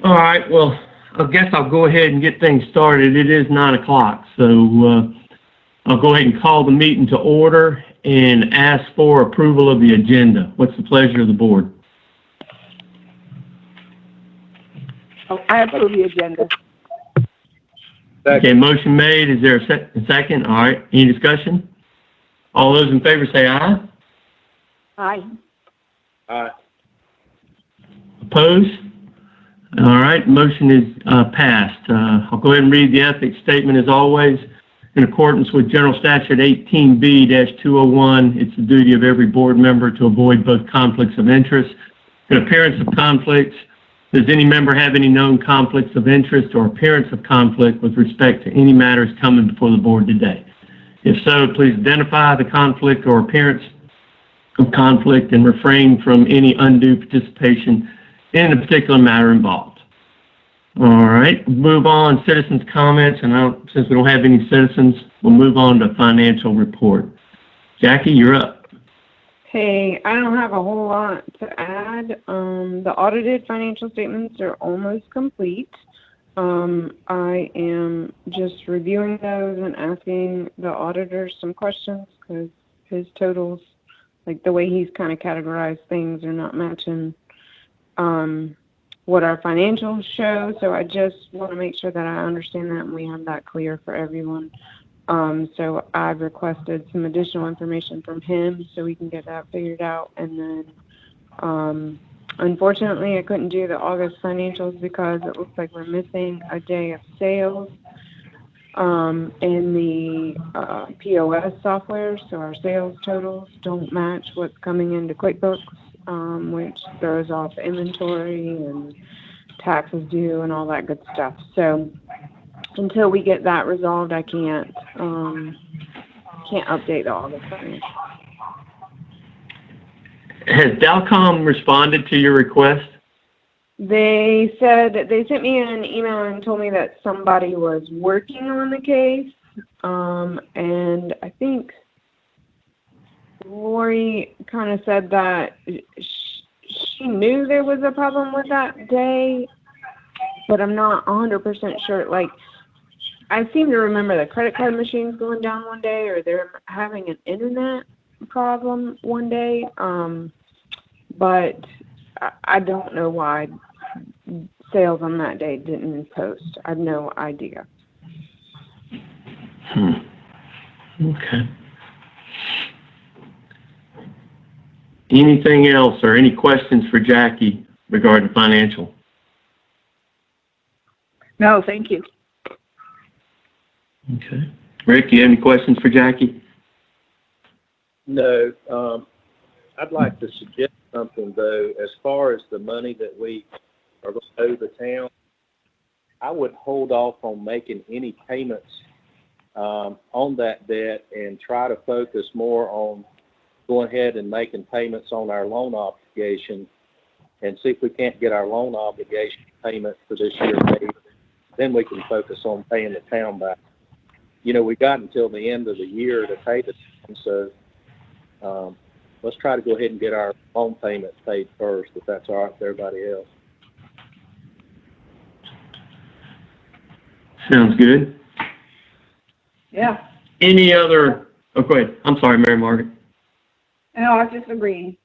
All right, well, I guess I'll go ahead and get things started. It is 9 o'clock, so I'll go ahead and call the meeting to order and ask for approval of the agenda. What's the pleasure of the board? Oh, I approve the agenda. Okay, motion made. Is there a second? All right, any discussion? All those in favor say aye. Aye. Aye. Opposed? All right, motion is passed. I'll go ahead and read the ethics statement as always. In accordance with General Statute 18B-201, it's the duty of every board member to avoid both conflicts of interest and appearance of conflicts. Does any member have any known conflicts of interest or appearance of conflict with respect to any matters coming before the board today? If so, please identify the conflict or appearance of conflict and refrain from any undue participation in the particular matter involved. All right, move on, citizens' comments, and since we don't have any citizens, we'll move on to financial report. Jackie, you're up. Hey, I don't have a whole lot to add. The audited financial statements are almost complete. I am just reviewing those and asking the auditor some questions because his totals, like the way he's kind of categorized things, are not matching what our financials show. So I just want to make sure that I understand that and we have that clear for everyone. So I've requested some additional information from him so we can get that figured out. And then, unfortunately, I couldn't do the August financials because it looks like we're missing a day of sales in the POS software. So our sales totals don't match what's coming into QuickBooks, which throws off inventory and taxes due and all that good stuff. So until we get that resolved, I can't update the August financials. Has Dalcom responded to your request? They said they sent me an email and told me that somebody was working on the case, and I think Lori kind of said that she knew there was a problem with that day, but I'm not 100% sure. Like, I seem to remember the credit card machines going down one day, or they're having an internet problem one day, but I don't know why sales on that day didn't post. I have no idea. Okay. Anything else or any questions for Jackie regarding financial? No, thank you. Okay. Rick, you have any questions for Jackie? No. I'd like to suggest something, though, as far as the money that we are going to owe the town. I would hold off on making any payments on that debt and try to focus more on going ahead and making payments on our loan obligation and see if we can't get our loan obligation payment for this year paid. Then we can focus on paying the town back. You know, we got until the end of the year to pay the town, so let's try to go ahead and get our loan payments paid first, if that's all right with everybody else. Sounds good. Yeah. Any other? Oh, go ahead. I'm sorry, Mary Margaret. No, I just agree.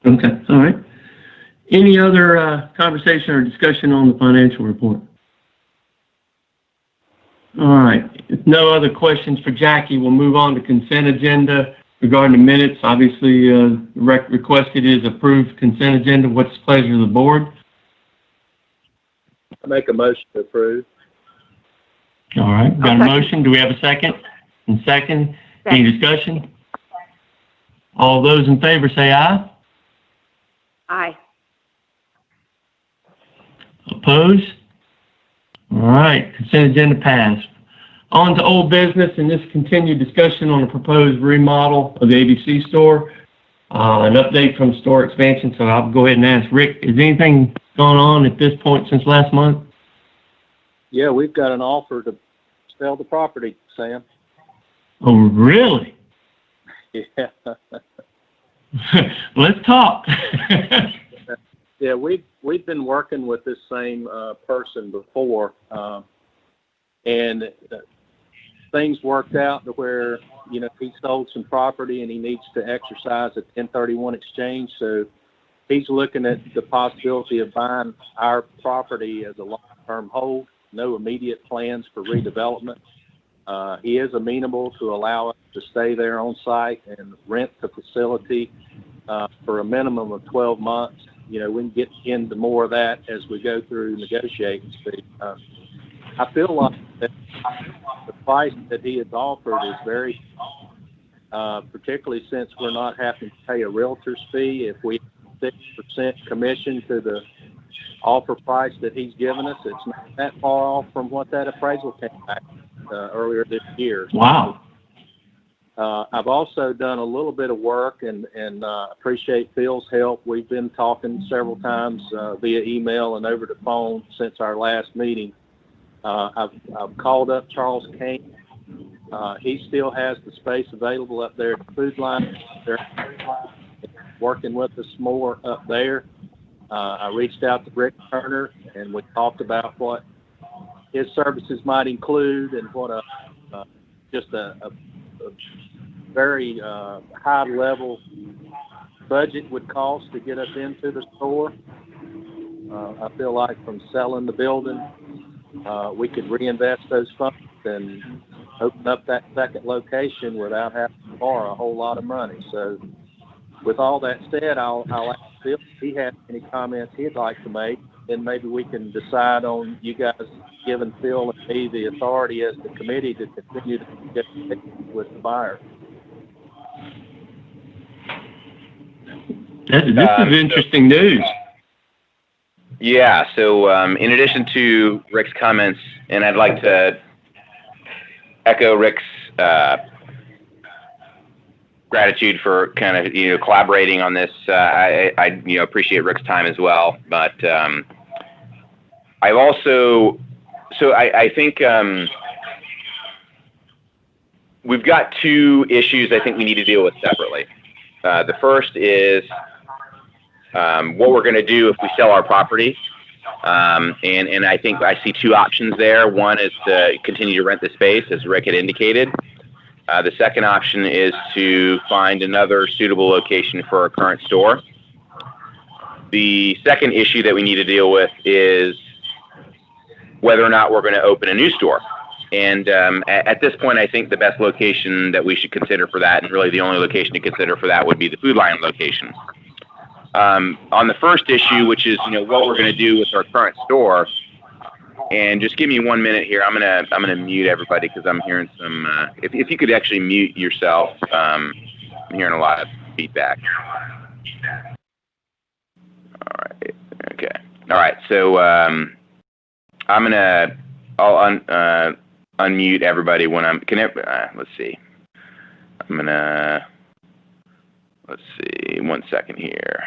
Okay. All right. Any other conversation or discussion on the financial report? All right. If no other questions for Jackie, we'll move on to consent agenda regarding the minutes. Obviously, requested is approved consent agenda. What's the pleasure of the board? I make a motion to approve. All right. Got a motion. Do we have a second? And second. Any discussion? All those in favor say aye. Aye. Opposed? All right, consent agenda passed. On to old business and this continued discussion on the proposed remodel of the ABC store. An update from store expansion, so I'll go ahead and ask Rick, is anything going on at this point since last month? Yeah, we've got an offer to sell the property, Sam. Oh, really? Yeah. Let's talk. Yeah, we've been working with this same person before, and things worked out to where he sold some property and he needs to exercise a 1031 exchange. So he's looking at the possibility of buying our property as a long-term hold. No immediate plans for redevelopment. He is amenable to allow us to stay there on site and rent the facility for a minimum of 12 months. We can get into more of that as we go through negotiating. I feel like that the price that he has offered is very, particularly since we're not having to pay a realtor's fee. If we have 6% commission to the offer price that he's given us, it's not that far off from what that appraisal came back earlier this year. Wow. I've also done a little bit of work and appreciate Phil's help. We've been talking several times via email and over the phone since our last meeting. I've called up Charles Kane. He still has the space available up there at the Food Line. They're working with us more up there. I reached out to Rick Turner and we talked about what his services might include and what a very high level budget would cost to get us into the store. I feel like from selling the building, we could reinvest those funds and open up that second location without having to borrow a whole lot of money. So with all that said, I'll ask Phil if he has any comments he'd like to make. Then maybe we can decide on you guys giving Phil and me the authority as the committee to continue to negotiate with the buyer. This is interesting news. Yeah, so in addition to Rick's comments, and I'd like to echo Rick's gratitude for kind of collaborating on this. I appreciate Rick's time as well, but I've also I think we've got two issues I think we need to deal with separately. The first is what we're going to do if we sell our property. And I think I see two options there. One is to continue to rent the space, as Rick had indicated. The second option is to find another suitable location for our current store. The second issue that we need to deal with is whether or not we're going to open a new store. And at this point, I think the best location that we should consider for that, and really the only location to consider for that, would be the Food Lion location. On the first issue, which is what we're going to do with our current store, and just give me 1 minute here. I'm gonna mute everybody because I'm hearing some. If you could actually mute yourself, I'm hearing a lot of feedback. All right. Okay. All right. So I'll unmute everybody when I'm. Let's see. Let's see. 1 second here.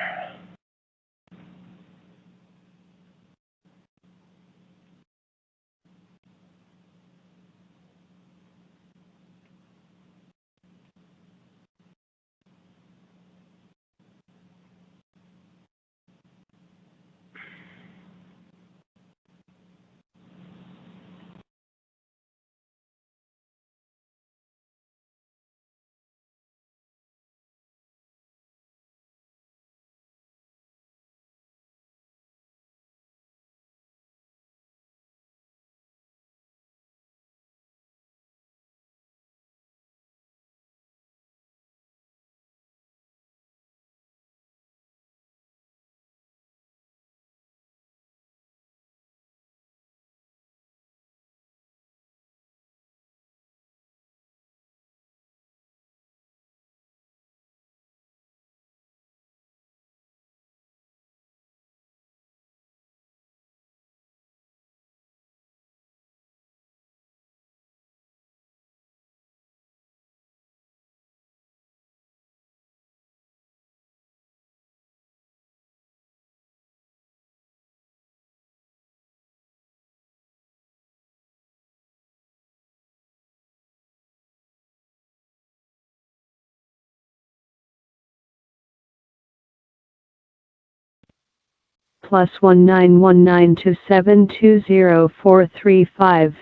+19192720435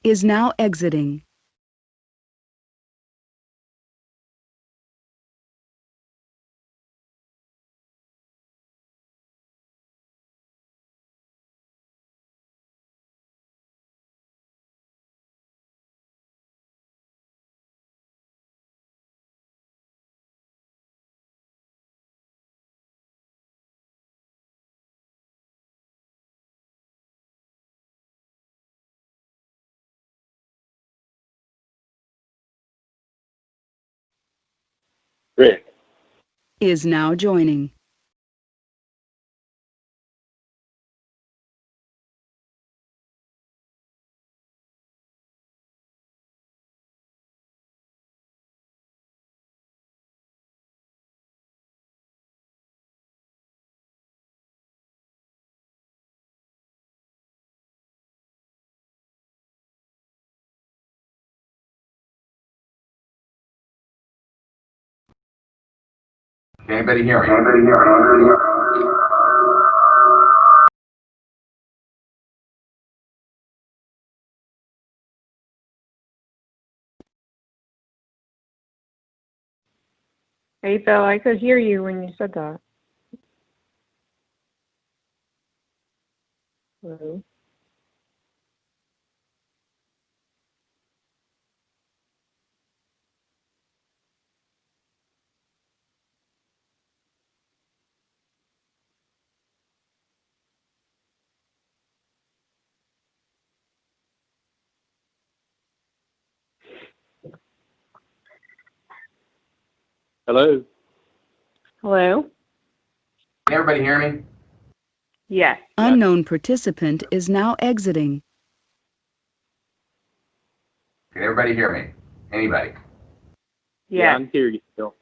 is now exiting. Rick, Is now joining. Can anybody hear me? Hey, Phil, I could hear you when you said that. Hello? hello? Hello? Can everybody hear me? Yes. Unknown participant is now exiting. Can everybody hear me? Anybody? Yeah, I Yes. can hear you, Phil.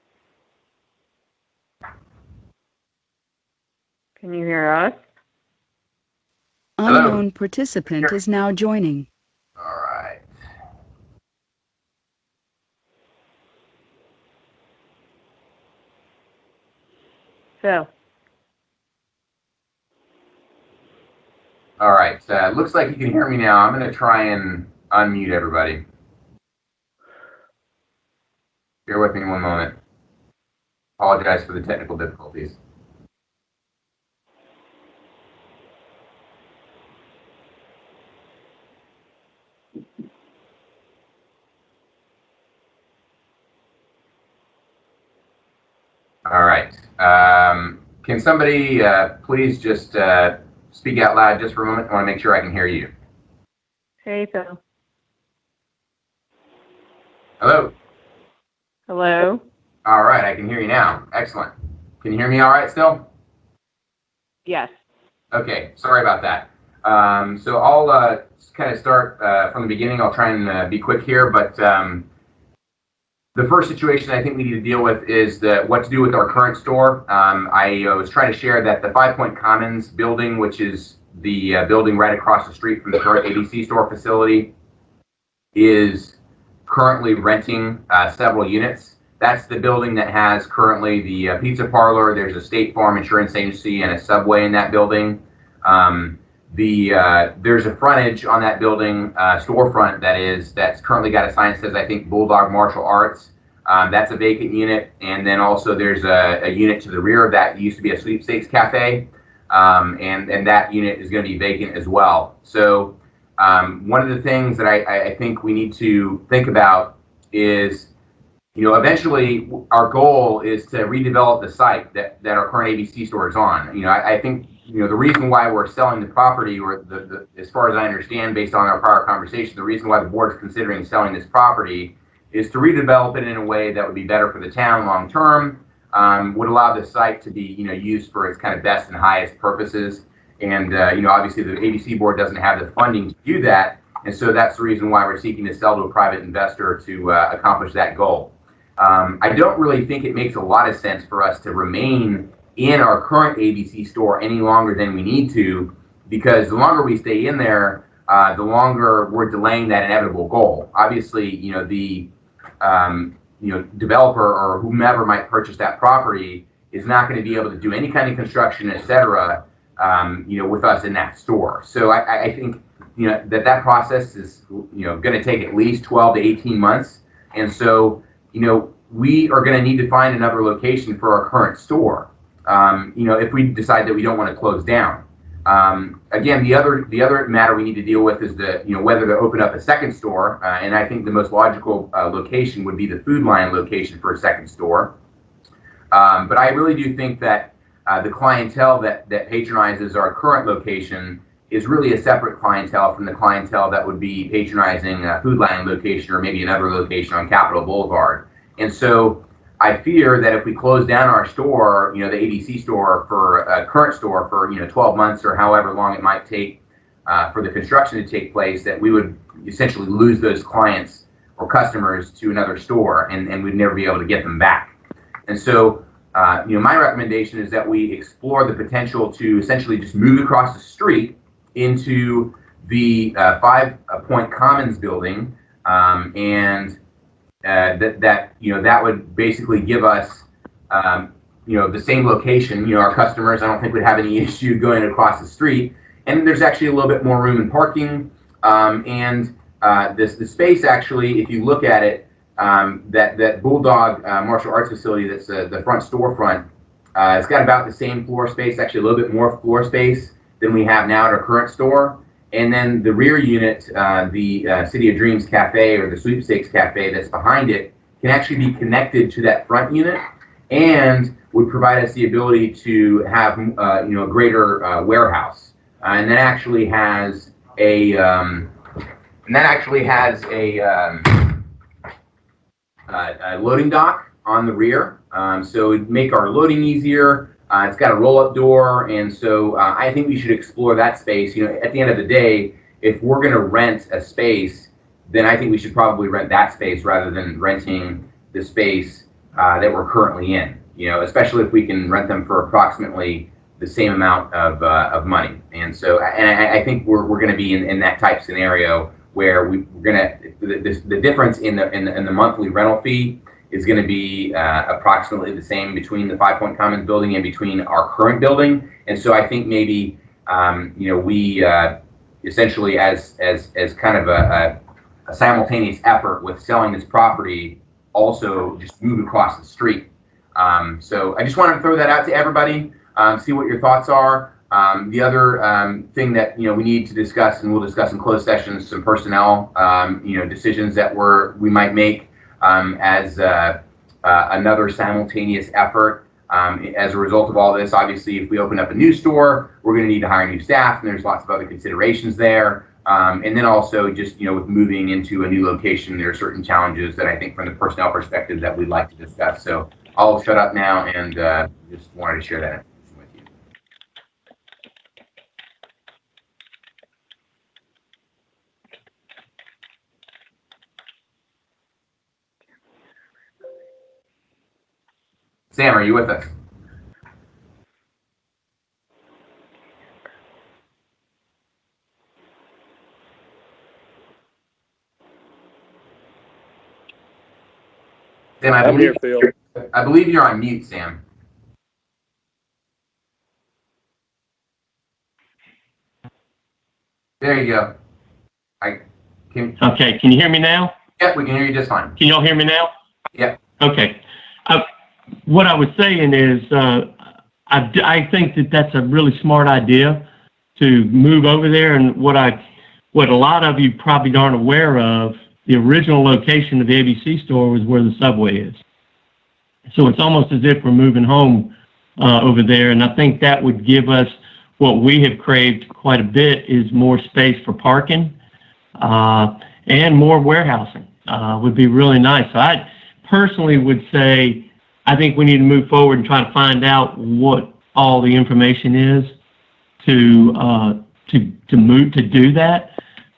Can you hear us? Hello? Unknown participant is now joining. All right. Phil. All right. Looks like you can hear me now. I'm going to try and unmute everybody. Bear with me one moment. Apologize for the technical difficulties. All right. Can somebody please just speak out loud just for a moment? I want to make sure I can hear you. Hey, Phil. Hello? Hello? All right. I can hear you now. Excellent. Can you hear me all right still? Yes. Okay, sorry about that. So I'll kind of start from the beginning. I'll try and be quick here, but the first situation I think we need to deal with is what to do with our current store. I was trying to share that the 5 Point Commons building, which is the building right across the street from the current ABC store facility, is currently renting several units. That's the building that has currently the pizza parlor. There's a State Farm insurance agency and a Subway in that building. There's a frontage on that building, storefront that's currently got a sign that says, I think, Bulldog Martial Arts. That's a vacant unit. And then also there's a unit to the rear of that used to be a sweepstakes cafe. And that unit is going to be vacant as well. So one of the things that I think we need to think about is, eventually our goal is to redevelop the site that our current ABC store is on. I think, the reason why we're selling the property, or as far as I understand, based on our prior conversation, the reason why the board is considering selling this property is to redevelop it in a way that would be better for the town long term, would allow the site to be, used for its kind of best and highest purposes. And, obviously the ABC board doesn't have the funding to do that. And so that's the reason why we're seeking to sell to a private investor to accomplish that goal. I don't really think it makes a lot of sense for us to remain in our current ABC store any longer than we need to, because the longer we stay in there, the longer we're delaying that inevitable goal. Obviously, the developer or whomever might purchase that property is not going to be able to do any kind of construction, et cetera, with us in that store. So I think, that process is, going to take at least 12 to 18 months. And so, we are going to need to find another location for our current store, if we decide that we don't want to close down. Again, the other matter we need to deal with is whether to open up a second store. And I think the most logical location would be the Food Lion location for a second store. But I really do think that the clientele that patronizes our current location is really a separate clientele from the clientele that would be patronizing a Food Lion location or maybe another location on Capitol Boulevard. And so I fear that if we close down our store, the ABC store for a current store for 12 months or however long it might take for the construction to take place, that we would essentially lose those clients or customers to another store, and we'd never be able to get them back. And so, my recommendation is that we explore the potential to essentially just move across the street into the 5 Point Commons building, and that would basically give us, the same location. Our customers, I don't think would have any issue going across the street, and there's actually a little bit more room in parking, and the space actually, if you look at it, that Bulldog martial arts facility that's the front storefront, it's got about the same floor space, actually a little bit more floor space than we have now at our current store. And then the rear unit, the City of Dreams Cafe or the Sweepstakes Cafe that's behind it, can actually be connected to that front unit and would provide us the ability to have a greater warehouse. And that actually has a loading dock on the rear, so it'd make our loading easier. It's got a roll-up door, and so I think we should explore that space. At the end of the day, if we're going to rent a space, then I think we should probably rent that space rather than renting the space that we're currently in. Especially if we can rent them for approximately the same amount of money. And so, I think we're going to be in that type scenario where we're going to the difference in the monthly rental fee is going to be approximately the same between the 5 Point Commons building and between our current building. And so I think maybe we essentially as kind of a simultaneous effort with selling this property, also just move across the street. So I just wanted to throw that out to everybody, see what your thoughts are. The other thing that we need to discuss, and we'll discuss in closed sessions, some personnel decisions that we might make as another simultaneous effort. As a result of all this, obviously, if we open up a new store, we're going to need to hire new staff, and there's lots of other considerations there. And then also just with moving into a new location, there are certain challenges that I think from the personnel perspective that we'd like to discuss. So I'll shut up now and just wanted to share that information with you. Sam, are you with us? Sam, I'm here, Phil. I believe you're on mute, Sam. There you go. Okay, can you hear me now? Yep, we can hear you just fine. Can y'all hear me now? Yep. Okay. What I was saying is, I think that's a really smart idea to move over there. And what a lot of you probably aren't aware of, the original location of the ABC store was where the Subway is. So it's almost as if we're moving home over there. And I think that would give us what we have craved quite a bit, is more space for parking and more warehousing would be really nice. So I personally would say, I think we need to move forward and try to find out what all the information is to do that.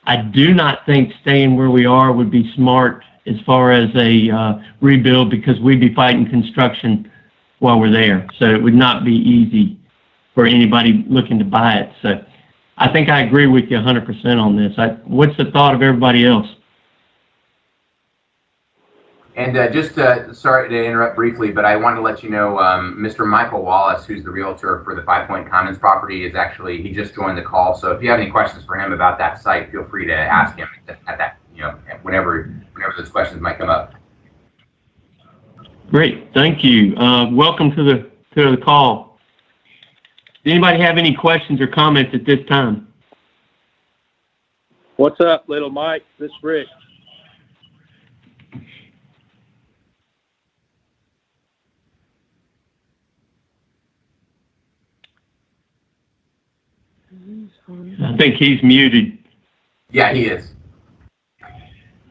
I do not think staying where we are would be smart as far as a rebuild, because we'd be fighting construction while we're there. So it would not be easy for anybody looking to buy it. So I think I agree with you 100% on this. What's the thought of everybody else? And sorry to interrupt briefly, but I wanted to let you know, Mr. Michael Wallace, who's the realtor for the 5 Point Commons property, he just joined the call. So if you have any questions for him about that site, feel free to ask him at that, whenever those questions might come up. Great, thank you. Welcome to the call. Does anybody have any questions or comments at this time? What's up, little Mike? This is Rick. I think he's muted. Yeah, he is.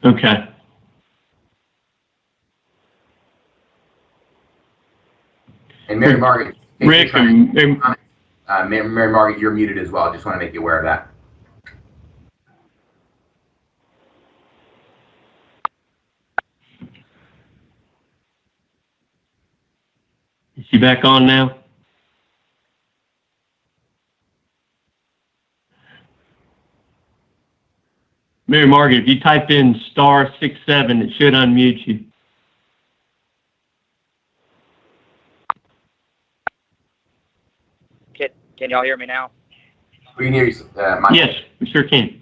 Okay. And Mary Margaret. Rick Mary Margaret, you're muted as well. Just want to make you aware of that. Is she back on now? Mary Margaret, if you type in *67, it should unmute you. Can y'all hear me now? We can hear you, Michael. Yes, we sure can.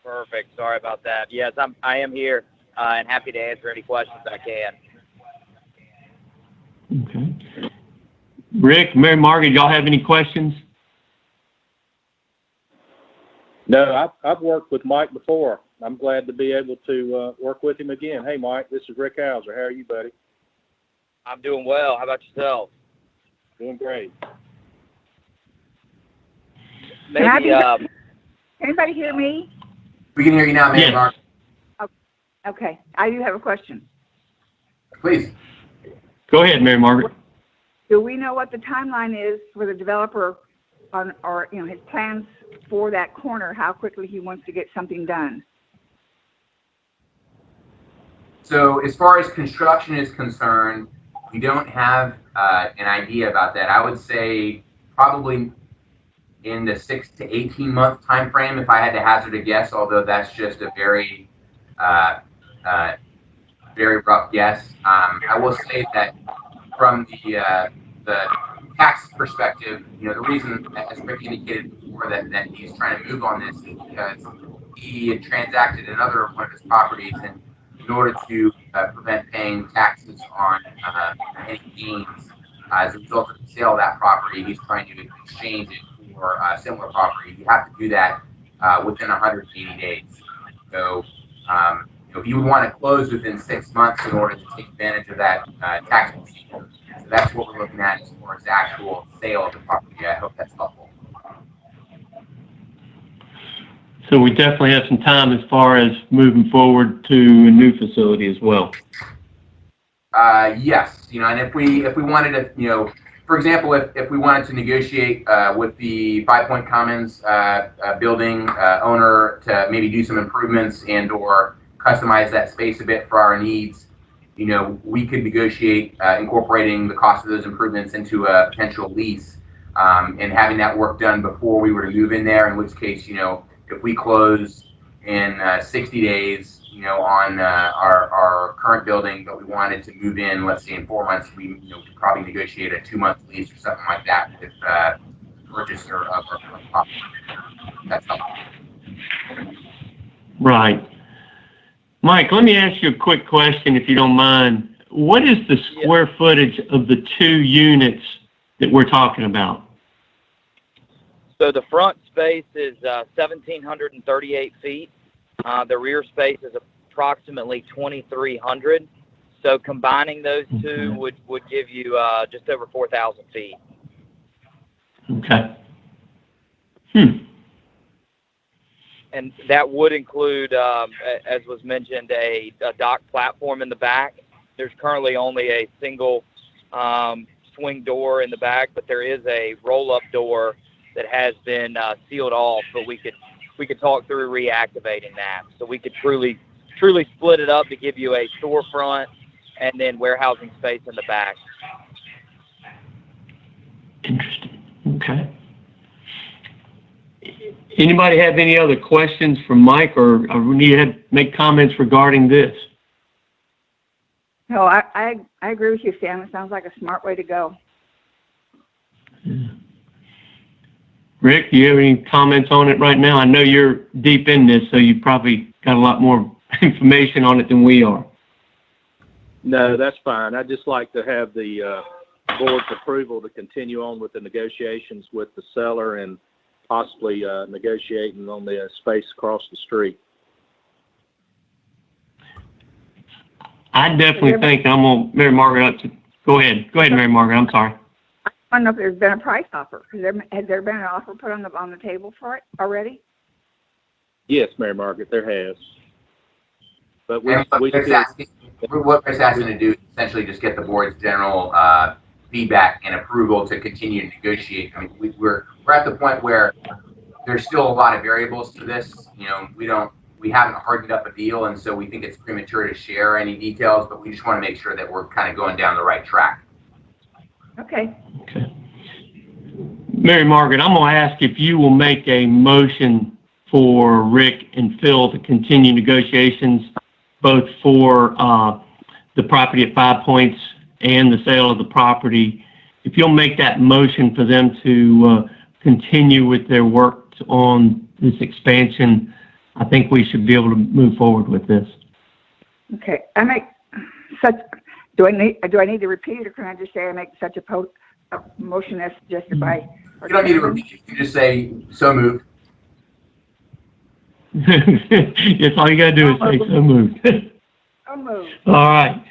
Perfect. Sorry about that. Yes, I am here and happy to answer any questions I can. Okay. Rick, Mary Margaret, y'all have any questions? No, I've worked with Mike before. I'm glad to be able to work with him again. Hey, Mike, this is Rick Hauser. How are you, buddy? I'm doing well. How about yourself? Doing great. Maybe, Can anybody hear me? We can hear you now, Mary Yes. Margaret. Okay, I do have a question. Please. Go ahead, Mary Margaret. Do we know what the timeline is for the developer on, or, his plans for that corner, how quickly he wants to get something done? So as far as construction is concerned, we don't have an idea about that. I would say probably in the 6 to 18 month time frame, if I had to hazard a guess, although that's just a very rough guess. I will say that from the tax perspective, the reason, as Rick indicated before, that he's trying to move on this is because he had transacted another one of his properties, and in order to prevent paying taxes on any gains as a result of the sale of that property, he's trying to exchange it for a similar property. You have to do that within 180 days. So you would want to close within 6 months in order to take advantage of that tax procedure. So that's what we're looking at as far as the actual sale of the property. I hope that's helpful. So we definitely have some time as far as moving forward to a new facility as well. Yes, and if we wanted to, for example, if we wanted to negotiate with the 5 Point Commons building owner to maybe do some improvements and or customize that space a bit for our needs, we could negotiate incorporating the cost of those improvements into a potential lease and having that work done before we were to move in there, in which case, if we close in 60 days, on our current building, but we wanted to move in, let's say in 4 months, we could probably negotiate a 2-month lease or something like that with the purchaser of our property. That's helpful. Right. Mike, let me ask you a quick question, if you don't mind. What is the square footage of the 2 units that we're talking about? So the front space is 1,738 feet. The rear space is approximately 2,300. So combining those two would give you just over 4,000 feet. Okay. And that would include, as was mentioned, a dock platform in the back. There's currently only a single swing door in the back, but there is a roll-up door that has been sealed off, but we could talk through reactivating that. So we could truly split it up to give you a storefront and then warehousing space in the back. Interesting. Okay. Anybody have any other questions for Mike, or we need to make comments regarding this? No, I agree with you, Sam. It sounds like a smart way to go. Rick, do you have any comments on it right now? I know you're deep in this, so you probably got a lot more information on it than we are. No, that's fine. I'd just like to have the board's approval to continue on with the negotiations with the seller and possibly negotiating on the space across the street. I definitely think I'm going to, Mary Margaret, go ahead. Go ahead, Mary Margaret. I'm sorry. I don't know if there's been a price offer. Has there been an offer put on the table for it already? Yes, Mary Margaret, there has. But And what Rick's asking to do is essentially just get the board's general feedback and approval to continue to negotiate. I mean, we're at the point where there's still a lot of variables to this. You know, we haven't hardened up a deal, and so we think it's premature to share any details, but we just want to make sure that we're kind of going down the right track. Okay. Okay. Mary Margaret, I'm going to ask if you will make a motion for Rick and Phil to continue negotiations, both for the property at 5 Points and the sale of the property. If you'll make that motion for them to continue with their work on this expansion, I think we should be able to move forward with this. Okay. I make such. Do I need to repeat it, or can I just say I make such a motion as suggested by? You don't need to repeat. You can just say so moved. Yes, all you got to do is say so moved. So moved. All right.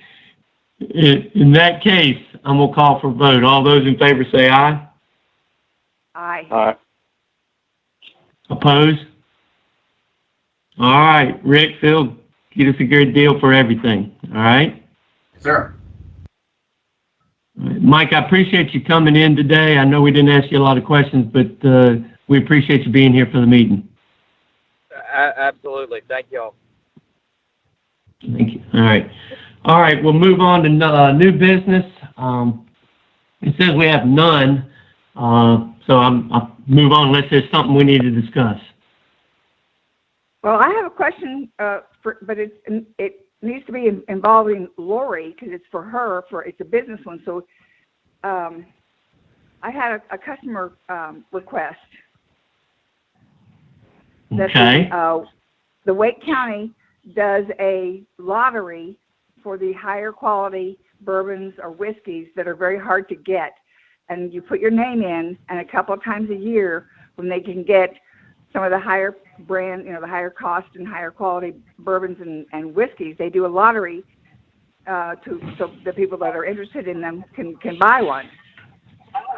In that case, I'm going to call for a vote. All those in favor say aye. Aye. Aye. Opposed? All right, Rick, Phil, get us a good deal for everything. All right? Yes, sir. All right. Mike, I appreciate you coming in today. I know we didn't ask you a lot of questions, but we appreciate you being here for the meeting. Absolutely. Thank you all. Thank you. All right. All right, we'll move on to new business. It says we have none, so I'll move on unless there's something we need to discuss. Well, I have a question, but it needs to be involving Lori because it's for her. It's a business one. So I had a customer request. Okay. The Wake County does a lottery for the higher quality bourbons or whiskeys that are very hard to get. And you put your name in, and a couple of times a year when they can get some of the higher brand, the higher cost and higher quality bourbons and whiskeys, they do a lottery so the people that are interested in them can buy one.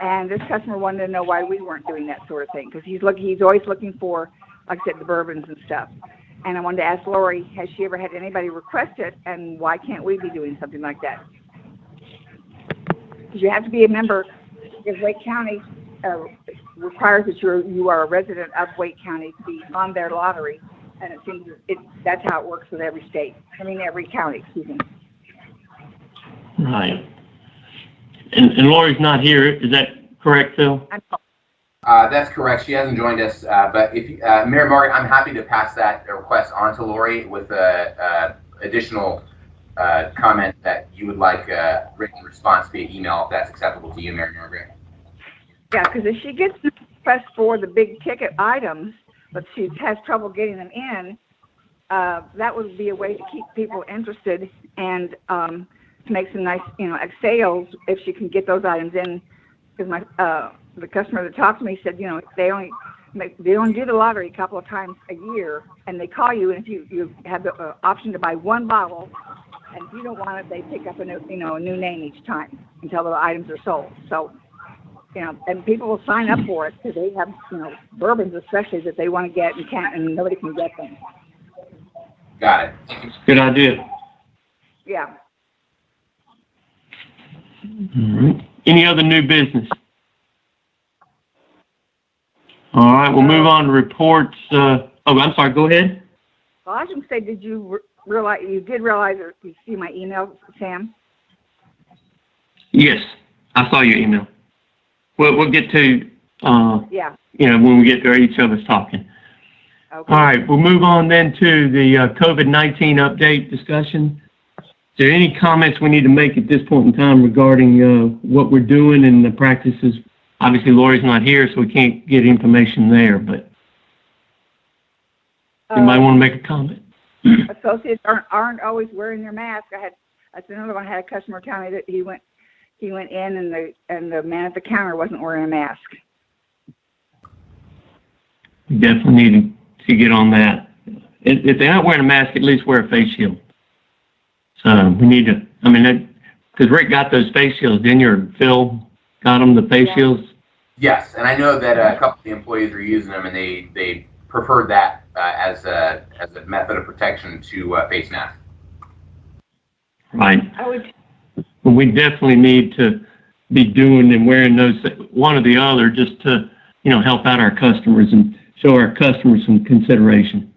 And this customer wanted to know why we weren't doing that sort of thing because he's always looking for, like I said, the bourbons and stuff. And I wanted to ask Lori, has she ever had anybody request it, and why can't we be doing something like that? Because you have to be a member, because Wake County requires that you are a resident of Wake County to be on their lottery, and it seems that's how it works with every state. I mean, every county, excuse me. Right. And Lori's not here. Is that correct, Phil? That's correct. She hasn't joined us, but if Mary Margaret, I'm happy to pass that request on to Lori with additional comment that you would like a written response via email, if that's acceptable to you, Mary Margaret. Yeah, because if she gets the request for the big ticket items, but she has trouble getting them in, that would be a way to keep people interested and to make some nice, sales if she can get those items in. Because the customer that talked to me said, they only do the lottery a couple of times a year, and they call you, and if you have the option to buy one bottle, and if you don't want it, they pick up a new name each time until the items are sold. So, and people will sign up for it because they have, bourbons especially that they want to get and can't, and nobody can get them. Got it. Good idea. Yeah. All right. Any other new business? All right, we'll move on to reports. I'm sorry, go ahead. Well, I was going to say, did you realize or you see my email, Sam? Yes, I saw your email. We'll get to, Yeah. when we get to each of us talking. Okay. All right, we'll move on then to the COVID-19 update discussion. there any comments we need to make at this point in time regarding what we're doing and the practices? Obviously, Lori's not here, so we can't get information there, but anybody want to make a comment? Associates aren't always wearing their mask. That's another one. I had a customer tell me that he went in and the man at the counter wasn't wearing a mask. We definitely need to get on that. If they're not wearing a mask, at least wear a face shield. So we need to, because Rick got those face shields, didn't you? Or Phil got them, the face shields? Yes, and I know that a couple of the employees are using them, and they preferred that as a method of protection to face masks. Right. I would. Well, we definitely need to be doing and wearing those, one or the other, just to, help out our customers and show our customers some consideration.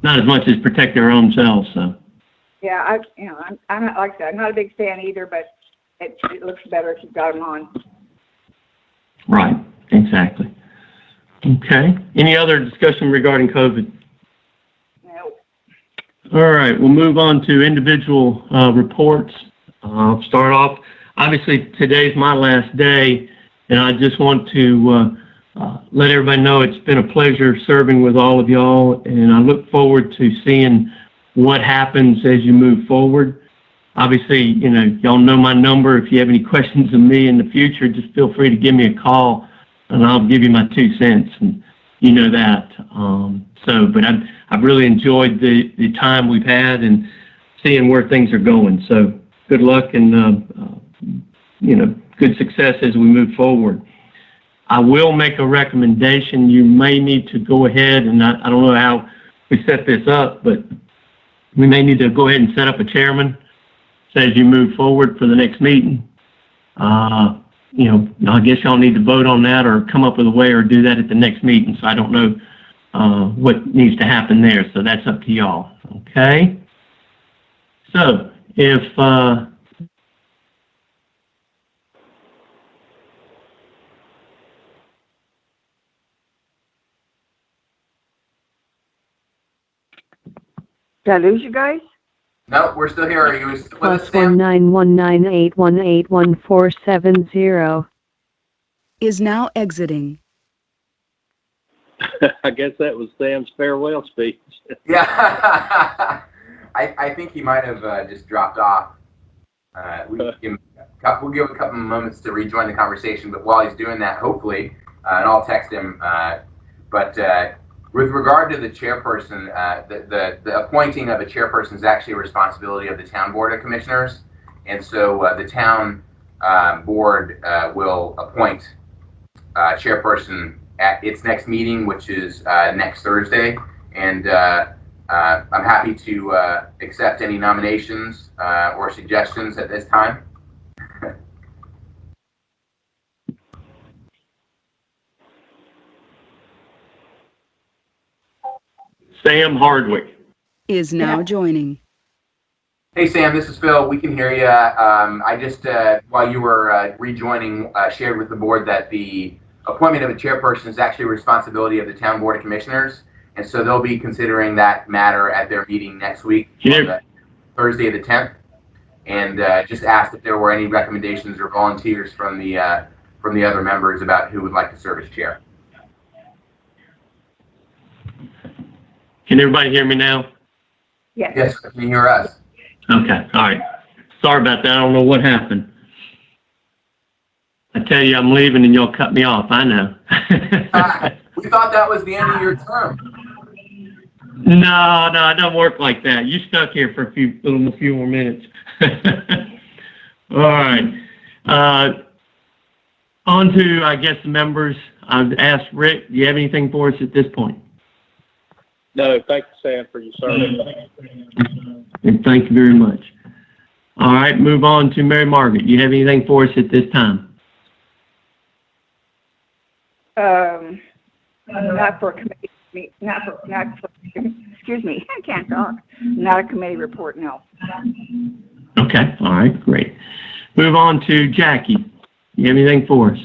Not as much as protect their own selves, so. Yeah, I'm not, like I said, I'm not a big fan either, but it looks better if you've got them on. Right, exactly. Okay. Any other discussion regarding COVID? No. All right, we'll move on to individual reports. I'll start off. Obviously, today's my last day, and I just want to let everybody know it's been a pleasure serving with all of y'all, and I look forward to seeing what happens as you move forward. Obviously, y'all know my number. If you have any questions of me in the future, just feel free to give me a call, and I'll give you my 2 cents, and you know that. But I've really enjoyed the time we've had and seeing where things are going. So good luck and, good success as we move forward. I will make a recommendation. You may need to go ahead, and I don't know how we set this up, but we may need to go ahead and set up a chairman as you move forward for the next meeting. I guess y'all need to vote on that or come up with a way or do that at the next meeting. So I don't know what needs to happen there. So that's up to y'all. Okay. So if Did I lose you guys? No, we're still here. Are you still with us, +1 Sam? 91981811470 Is now exiting. I guess that was Sam's farewell speech. Yeah. I think he might have just dropped off. We'll give him a couple of moments to rejoin the conversation, but while he's doing that, hopefully, and I'll text him, with regard to the chairperson, the appointing of a chairperson is actually a responsibility of the town board of commissioners. And so the town board will appoint chairperson at its next meeting, which is next Thursday. And I'm happy to accept any nominations or suggestions at this time. Sam Hardwick. Is now joining. Hey, Sam, this is Phil. We can hear you. I just, while you were rejoining, shared with the board that the appointment of a chairperson is actually a responsibility of the town board of commissioners. And so they'll be considering that matter at their meeting next week, on Thursday the 10th. And just asked if there were any recommendations or volunteers from the other members about who would like to serve as chair. Can everybody hear me now? Yes. Yes, can you hear us? Okay, all right. Sorry about that. I don't know what happened. I tell you, I'm leaving and y'all cut me off. I know. We thought that was the end of your term. No, it don't work like that. You stuck here for a few more minutes. All right. On to, I guess, the members. I've asked Rick, do you have anything for us at this point? No, thank you, Sam, for your service. And thank you very much. All right, move on to Mary Margaret. You have anything for us at this time? Not for a committee, excuse me, I can't talk. Not a committee report, no. Okay, all right, great. Move on to Jackie. You have anything for us?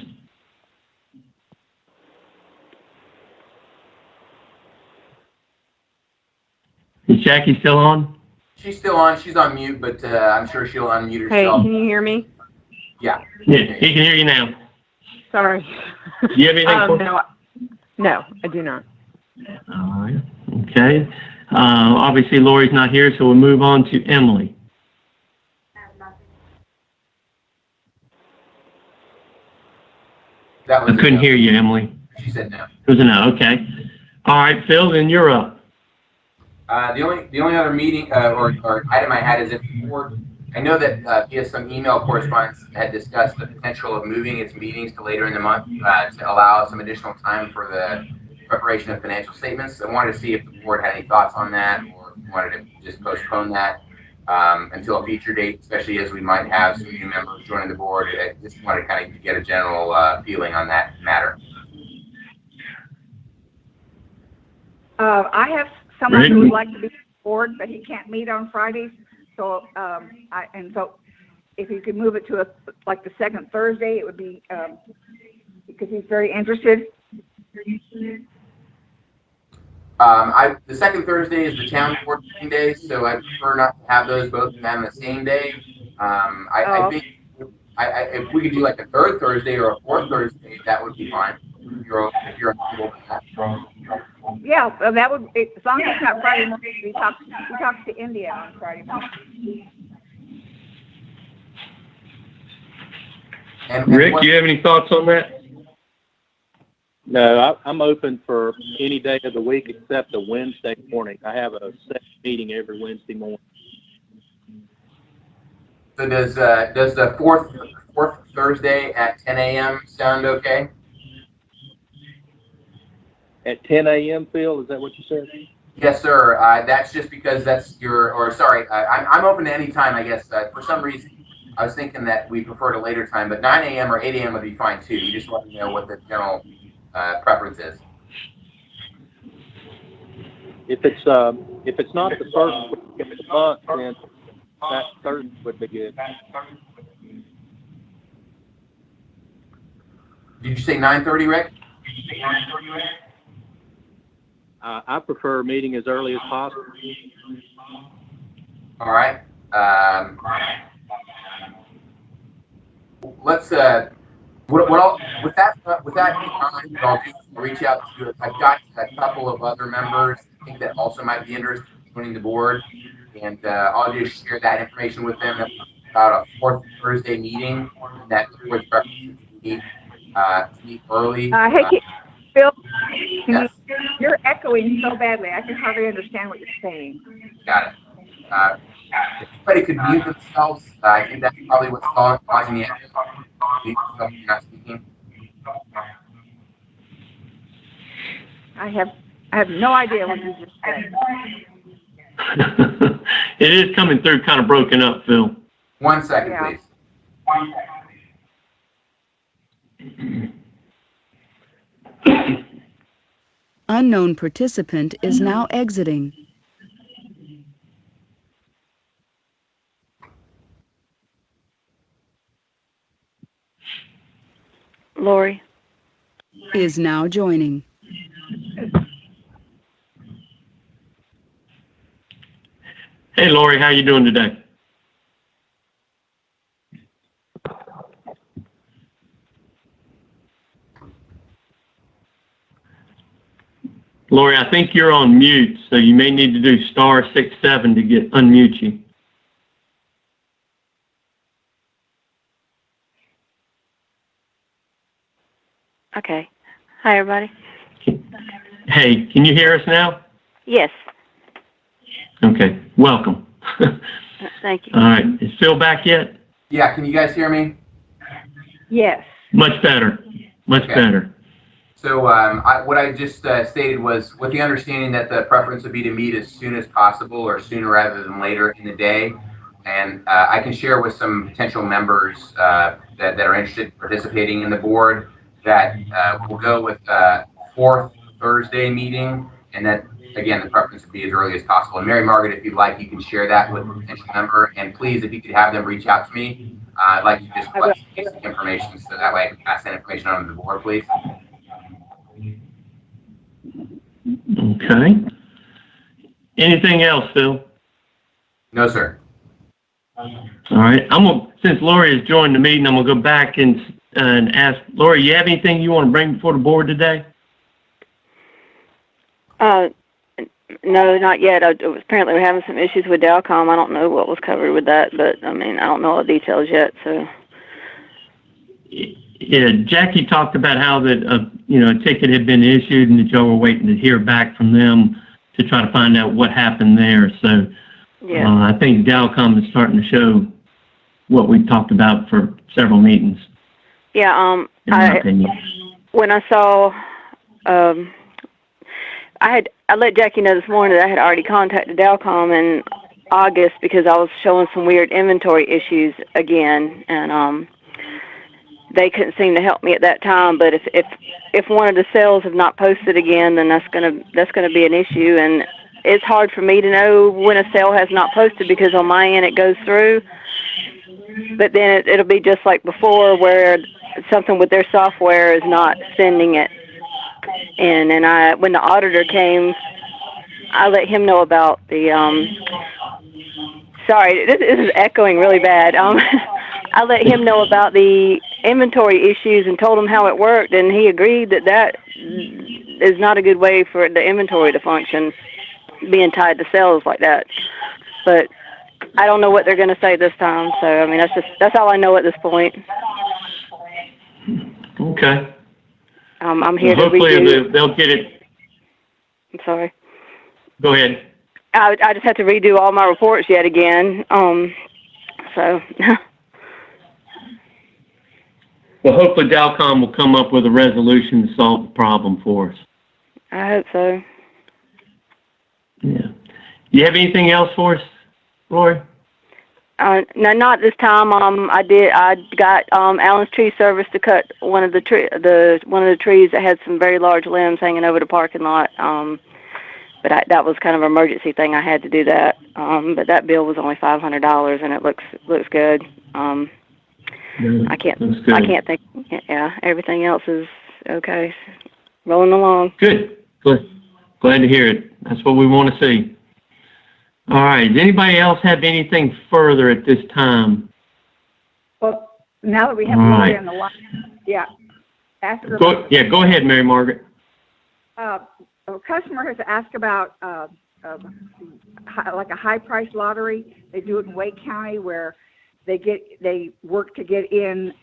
Is Jackie still on? She's still on. She's on mute, but I'm sure she'll unmute Hey, herself. can you hear me? Yeah. Yeah, he can hear you now. Sorry. Do you have anything for? No, I do not. All right. Okay. Obviously, Lori's not here, so we'll move on to Emily. That was I couldn't hear you, Emily. She said no. It was a no. Okay. All right, Phil, then you're up. The only other meeting or item I had is if the board, I know that via some email correspondence had discussed the potential of moving its meetings to later in the month to allow some additional time for the preparation of financial statements. I wanted to see if the board had any thoughts on that, or wanted to just postpone that until a future date, especially as we might have some new members joining the board. I just wanted to kind of get a general feeling on that matter. I have someone who would like to be on board, but he can't meet on Fridays. So, so if you could move it to like the second Thursday, it would be, because he's very interested. The second Thursday is the town board meeting day, so I prefer not to have those both of them the same day. I think if we could do like a third Thursday or a fourth Thursday, that would be fine. If you're uncomfortable with that. Yeah, well, that would, as long as it's not Friday morning. We talked to India on Friday morning. And Rick, do you have any thoughts on that? No, I'm open for any day of the week except a Wednesday morning. I have a set meeting every Wednesday morning. So does the fourth Thursday at 10 a.m. sound okay? At 10 a.m., Phil, is that what you said? Yes, sir. That's just because that's I'm open to any time, I guess. For some reason, I was thinking that we preferred a later time, but 9 a.m. or 8 a.m. would be fine too. You just want to know what the general preference is. If it's not the first week of the month, then that Thursday would be good. Did you say 9:30, Rick? I prefer a meeting as early as possible. All right. Let's with that in mind, I'll just reach out to. I've got a couple of other members I think that also might be interested in joining the board, and I'll just share that information with them about a fourth Thursday meeting that the board's preferences meet early. Hey, Phil, yes. You're echoing so badly. I can hardly understand what you're saying. Got it. If anybody could mute themselves, I think that's probably what's causing the echo. Mute yourself if you're not speaking. I have no idea what you just said. It is coming through kind of broken up, Phil. 1 second, please. Unknown participant is now exiting. Lori. Is now joining. Hey, Lori, how you doing today? Lori, I think you're on mute, so you may need to do *67 to get unmute you. Okay. Hi, everybody. Hey, can you hear us now? Yes. Okay, welcome. Thank you. All right, is Phil back yet? Yeah, can you guys hear me? Yes. Much better, much Okay. better. So what I just stated was with the understanding that the preference would be to meet as soon as possible or sooner rather than later in the day. And I can share with some potential members that are interested in participating in the board that we'll go with fourth Thursday meeting. And that, again, the preference would be as early as possible. And Mary Margaret, if you'd like, you can share that with a potential member. And please, if you could have them reach out to me, I'd like to just collect basic information so that way I can pass that information on to the board, please. Okay. Anything else, Phil? No, sir. All right. Since Lori has joined the meeting, I'm gonna go back and ask Lori. You have anything you want to bring before the board today? No, not yet. Apparently we're having some issues with Dalcom. I don't know what was covered with that, but I mean, I don't know all the details yet, so. Yeah, Jackie talked about how that, a ticket had been issued and that y'all were waiting to hear back from them to try to find out what happened there. So Yeah. I think Dalcom is starting to show what we've talked about for several meetings, Yeah, in my opinion. when I saw, I let Jackie know this morning that I had already contacted Dalcom in August because I was showing some weird inventory issues again, and they couldn't seem to help me at that time. But if one of the sales have not posted again, then that's gonna be an issue, and it's hard for me to know when a sale has not posted because on my end it goes through, but then it'll be just like before where something with their software is not sending it. And when the auditor came, I let him know about the, sorry, this is echoing really bad. I let him know about the inventory issues and told him how it worked, and he agreed that is not a good way for the inventory to function, being tied to sales like that. But I don't know what they're going to say this time, so I mean, that's all I know at this point. Okay. I'm here to Hopefully redo. they'll get it. I'm sorry. Go ahead. I just have to redo all my reports yet again. So. Well, hopefully Dalcom will come up with a resolution to solve the problem for us. I hope so. Yeah. You have anything else for us, Lori? No, not this time. I got Allen's Tree Service to cut one of the trees that had some very large limbs hanging over the parking lot. But that was kind of an emergency thing. I had to do that. But that bill was only $500, and it looks good. I can't think. Yeah, everything else is okay. Rolling along. Good. Glad to hear it. That's what we want to see. All right. Does anybody else have anything further at this time? Well, now that we have All Lori right. on the line, yeah, ask her. Go ahead, Mary Margaret. A customer has asked about like a high-price lottery. They do it in Wake County where they work to get in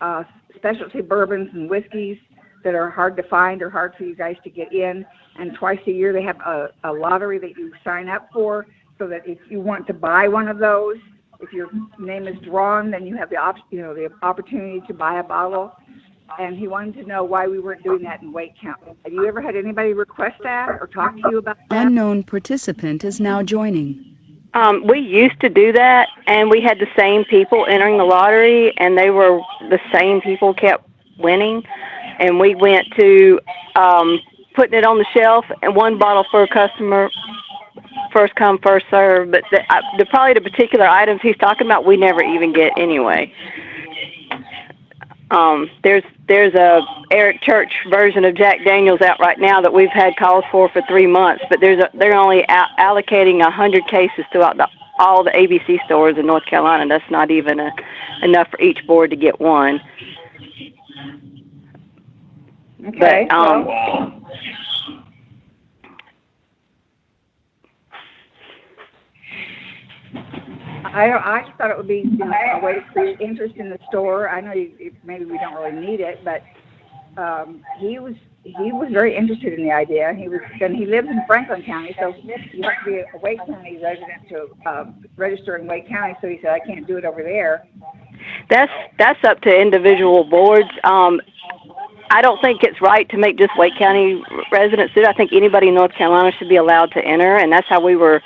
specialty bourbons and whiskeys that are hard to find or hard for you guys to get in. And twice a year they have a lottery that you sign up for, so that if you want to buy one of those, if your name is drawn, then you have the opportunity to buy a bottle. And he wanted to know why we weren't doing that in Wake County. Have you ever had anybody request that or talk to you about that? Unknown participant is now joining. We used to do that, and we had the same people entering the lottery, and they were the same people kept winning. And we went to putting it on the shelf, and one bottle for a customer, first come, first serve. But probably the particular items he's talking about, we never even get anyway. There's a Eric Church version of Jack Daniels out right now that we've had calls for 3 months, but they're only allocating 100 cases throughout all the ABC stores in North Carolina. That's not even enough for each board to get one. Okay. But, I just thought it would be a way to create interest in the store. I know maybe we don't really need it, but he was very interested in the idea. He lives in Franklin County, so you have to be a Wake County resident to register in Wake County. So he said, I can't do it over there. That's up to individual boards. I don't think it's right to make just Wake County residents do it. I think anybody in North Carolina should be allowed to enter, and that's how we were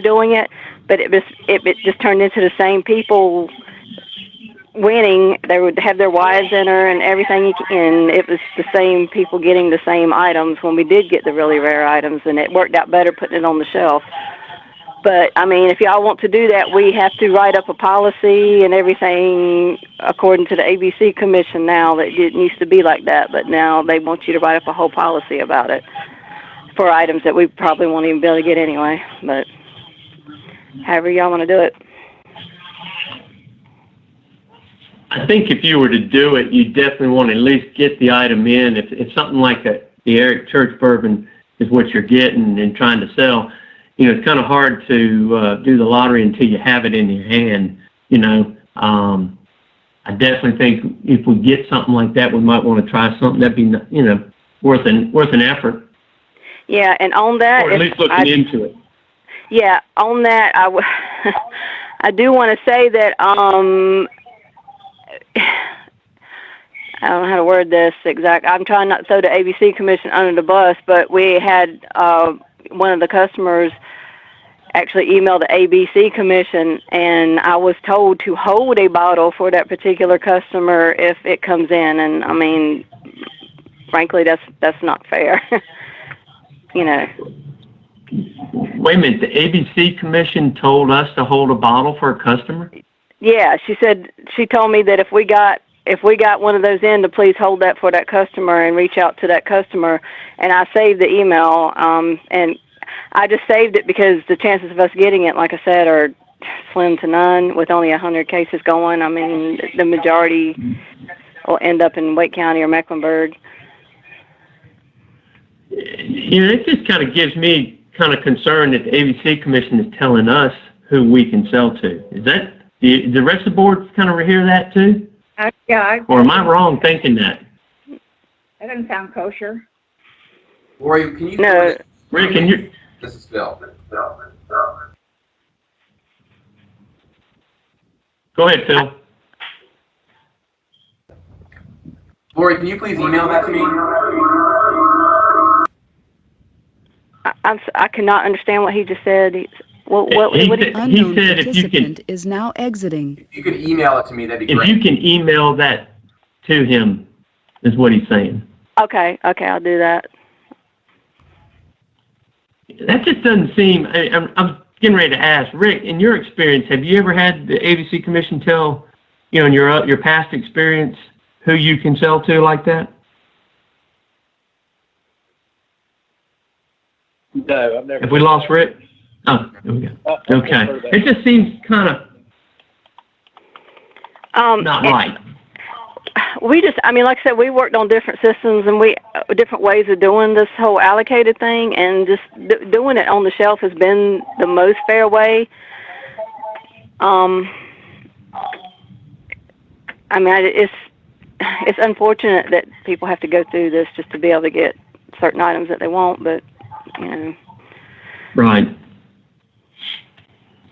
doing it. But it just turned into the same people winning. They would have their wives enter and everything, and it was the same people getting the same items when we did get the really rare items, and it worked out better putting it on the shelf. But, I mean, if y'all want to do that, we have to write up a policy and everything according to the ABC Commission now. That it used to be like that, but now they want you to write up a whole policy about it for items that we probably won't even be able to get anyway. But however y'all want to do it. I think if you were to do it, you definitely want to at least get the item in. If something like the Eric Church bourbon is what you're getting and trying to sell, you know, it's kind of hard to do the lottery until you have it in your hand, you know. I definitely think if we get something like that, we might want to try something that'd be, you know, worth an effort. Yeah, and on that, Or at least looking into it. Yeah, on that, I do want to say that I don't know how to word this exact. I'm trying not to throw the ABC Commission under the bus, but we had one of the customers actually emailed the ABC Commission, and I was told to hold a bottle for that particular customer if it comes in. And I mean, frankly, that's not fair. You know. Wait a minute, the ABC Commission told us to hold a bottle for a customer? Yeah, she told me that if we got one of those in, to please hold that for that customer and reach out to that customer. And I saved the email, and I just saved it because the chances of us getting it, like I said, are slim to none with only 100 cases going. I mean, the majority will end up in Wake County or Mecklenburg. You know, it just kind of gives me kind of concern that the ABC Commission is telling us who we can sell to. Is that, the rest of the board kind of hear that too? Or am I wrong thinking that? That doesn't sound kosher. Lori, can you? No. Rick, can you? This is Phil. Go ahead, Phil. Lori, can you please email that to me? I cannot understand what he just said. What Unknown said if you participant is now exiting. If you could email it to me, that'd be If great. you can email that to him, is what he's saying. Okay, I'll do that. That just doesn't seem, I'm getting ready to ask, Rick, in your experience, have you ever had the ABC Commission tell, you know, in your past experience, who you can sell to like that? No, I've never. Have we lost Rick? Oh, there we go. Okay. It just seems kind of not right. Like I said, we worked on different systems and different ways of doing this whole allocated thing, and just doing it on the shelf has been the most fair way. It's unfortunate that people have to go through this just to be able to get certain items that they want, but, you know. Right.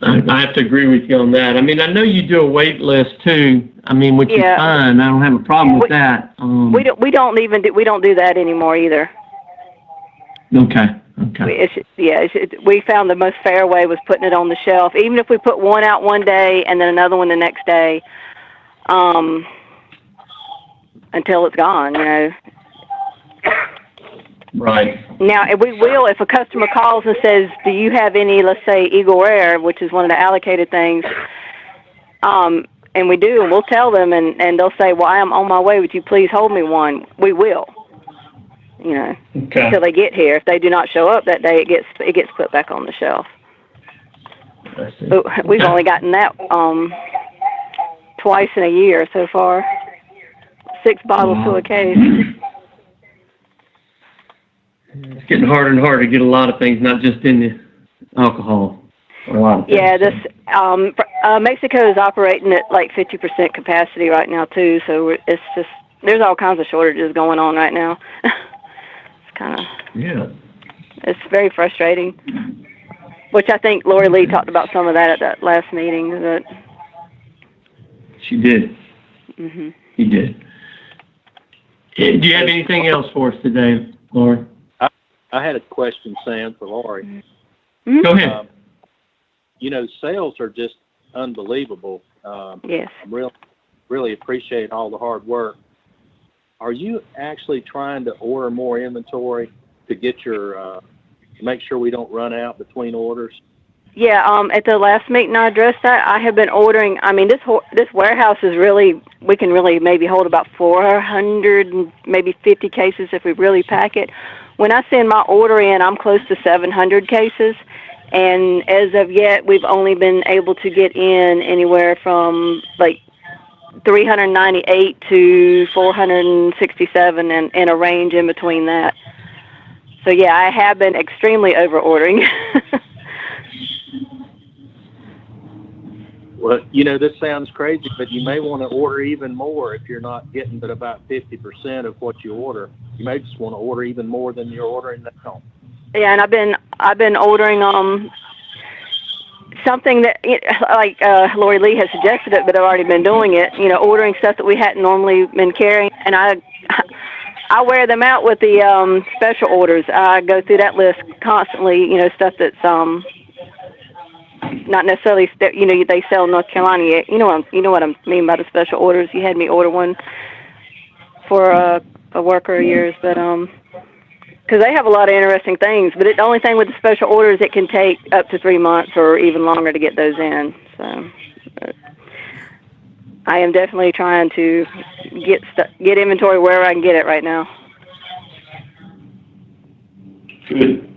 I have to agree with you on that. I mean, I know you do a wait list too. I mean, which is fine. I don't have a problem with that. We don't do that anymore either. Okay. We found the most fair way was putting it on the shelf. Even if we put one out one day and then another one the next day, until it's gone, you know. Right. Now, we will, if a customer calls and says, do you have any, let's say, Eagle Rare, which is one of the allocated things, and we do, and we'll tell them, and they'll say, well, I am on my way, would you please hold me one? We will, you know, until they get here. If they do not show up that day, it gets put back on the shelf. But we've only gotten that twice in a year so far. 6 bottles to a case. It's getting harder and harder to get a lot of things, not just in the alcohol. A lot of things. Yeah, Mexico is operating at like 50% capacity right now too, so it's just, there's all kinds of shortages going on right now. It's kind of, it's very frustrating, which I think Lori Lee talked about some of that at that last meeting. That she did. Mm-hmm. He did. Do you have anything else for us today, Lori? I had a question, Sam, for Lori. Mm-hmm. Go ahead. You know, sales are just unbelievable. Yes. Really appreciate all the hard work. Are you actually trying to order more inventory to get to make sure we don't run out between orders? Yeah, at the last meeting I addressed that. I have been ordering, I mean, this warehouse is really, we can really maybe hold about 400, maybe 50 cases if we really pack it. When I send my order in, I'm close to 700 cases, And as of yet, we've only been able to get in anywhere from like 398 to 467 and in a range in between that. So yeah, I have been extremely over ordering. Well, you know, this sounds crazy, but you may want to order even more if you're not getting but about 50% of what you order. You may just want to order even more than you're ordering now. Yeah, and I've been ordering something that like Lori Lee has suggested it, but I've already been doing it. You know, ordering stuff that we hadn't normally been carrying, and I wear them out with the special orders. I go through that list constantly. You know, stuff that's not necessarily they sell in North Carolina yet. You know what I mean by the special orders. You had me order one for a worker of yours, but because they have a lot of interesting things. But the only thing with the special orders, it can take up to 3 months or even longer to get those in. So I am definitely trying to get inventory wherever I can get it right now. Good.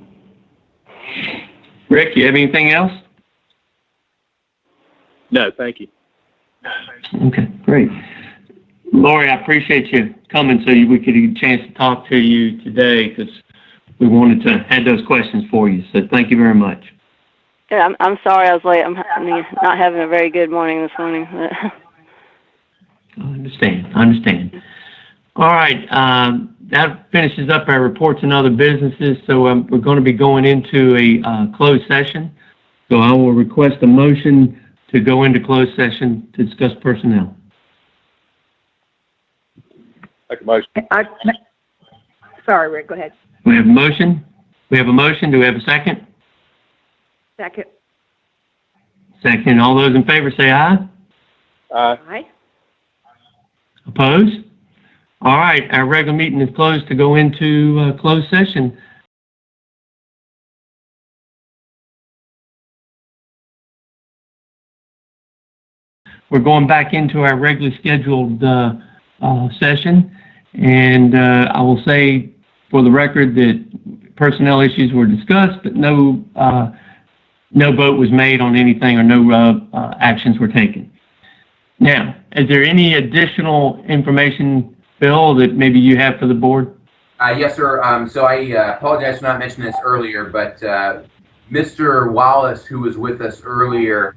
Rick, you have anything else? No, thank you. Okay, great. Lori, I appreciate you coming so we could get a chance to talk to you today because we wanted to have those questions for you. So thank you very much. Yeah, I'm sorry I was late. I'm not having a very good morning this morning. I understand. All right, that finishes up our reports and other businesses. So we're going to be going into a closed session. So I will request a motion to go into closed session to discuss personnel. Make a motion. Sorry, Rick, go ahead. We have a motion. Do we have a second? Second. Second. All those in favor say aye. Aye. Opposed? All right, our regular meeting is closed to go into closed session. We're going back into our regularly scheduled session, and I will say for the record that personnel issues were discussed, but no vote was made on anything or no actions were taken. Now, is there any additional information, Phil, that maybe you have for the board? Yes, sir. So I apologize for not mentioning this earlier, but Mr. Wallace, who was with us earlier,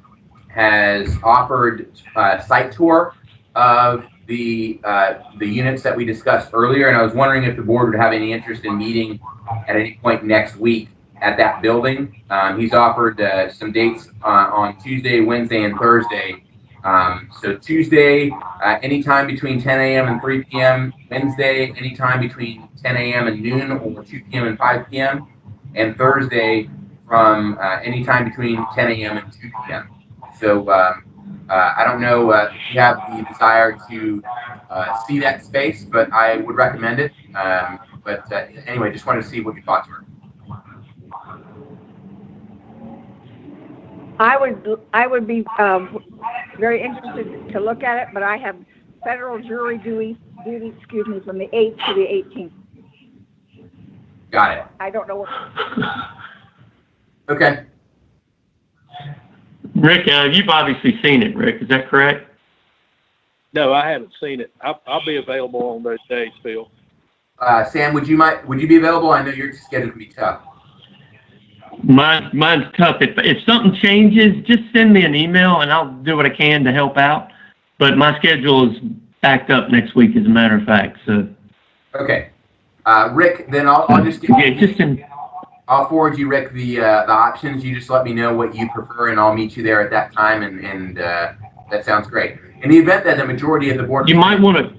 has offered a site tour of the units that we discussed earlier, and I was wondering if the board would have any interest in meeting at any point next week at that building. He's offered some dates on Tuesday, Wednesday, and Thursday. So Tuesday, anytime between 10 a.m. and 3 p.m. Wednesday, anytime between 10 a.m. and noon or 2 p.m. and 5 p.m. And Thursday from anytime between 10 a.m. and 2 p.m. So I don't know if you have the desire to see that space, but I would recommend it. But anyway, just wanted to see what your thoughts were. I would be very interested to look at it, but I have federal jury duty, from the 8th to the 18th. Got it. I don't know what. Okay. Rick, you've obviously seen it, Rick. Is that correct? No, I haven't seen it. I'll be available on those days, Phil. Sam, would you be available? I know your schedule can be tough. Mine's tough. If something changes, just send me an email and I'll do what I can to help out. But my schedule is backed up next week, as a matter of fact. So. Okay. Rick, then I'll just give you. Just send. I'll forward you, Rick, the options. You just let me know what you prefer, and I'll meet you there at that time. And that sounds great. In the event that the majority of the board, you might want to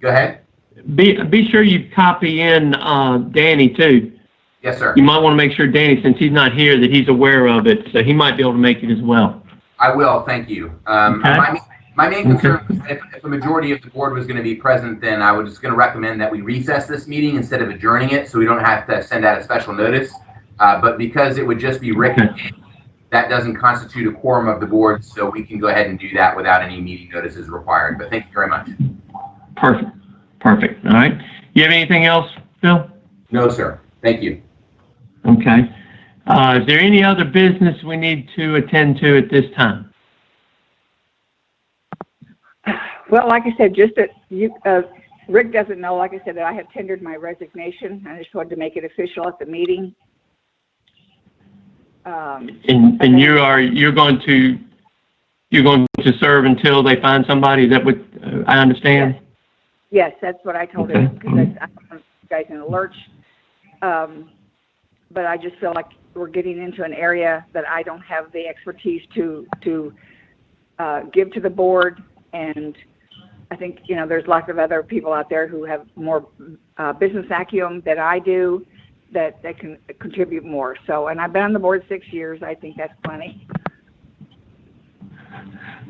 go ahead. Be sure you copy in Danny too. Yes, sir. You might want to make sure Danny, since he's not here, that he's aware of it, so he might be able to make it as well. I will. Thank you. Okay. My main concern was if the majority of the board was going to be present, then I was just going to recommend that we recess this meeting instead of adjourning it, so we don't have to send out a special notice. But because it would just be Rick, okay, that doesn't constitute a quorum of the board, so we can go ahead and do that without any meeting notices required. But thank you very much. Perfect. All right. You have anything else, Phil? No, sir. Thank you. Okay. Is there any other business we need to attend to at this time? Well, like I said, just that Rick doesn't know, like I said, that I have tendered my resignation. I just wanted to make it official at the meeting. And you're going to serve until they find somebody. Is that what I understand? Yes, that's what I told him, because I don't want you guys in a lurch. But I just feel like we're getting into an area that I don't have the expertise to give to the board, and I think, you know, there's lots of other people out there who have more business acumen than I do that can contribute more. So, and I've been on the board 6 years. I think that's plenty.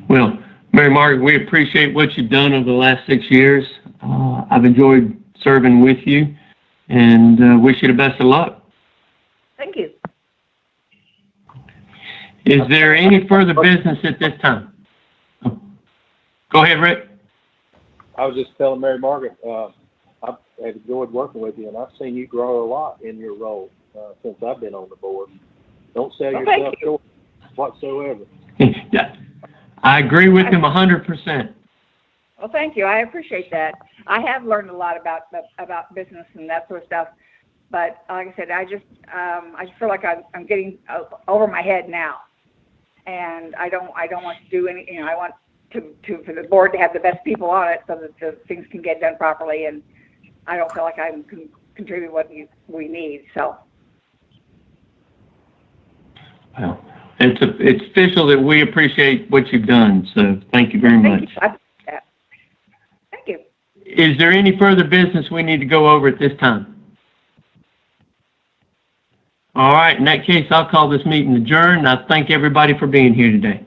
Well, Mary Margaret, we appreciate what you've done over the last 6 years. I've enjoyed serving with you, and wish you the best of luck. Thank you. Is there any further business at this time? Go ahead, Rick. I was just telling Mary Margaret, I've enjoyed working with you, and I've seen you grow a lot in your role since I've been on the board. Don't sell yourself short whatsoever. I agree with him 100%. Well, thank you. I appreciate that. I have learned a lot about business and that sort of stuff. But like I said, I just feel like I'm getting over my head now, and I don't want to do any. You know, I want for the board to have the best people on it so that the things can get done properly, and I don't feel like I can contribute what we need. So. Well, it's official that we appreciate what you've done. So thank you very much. Thank you. Is there any further business we need to go over at this time? All right. In that case, I'll call this meeting adjourned. I thank everybody for being here today.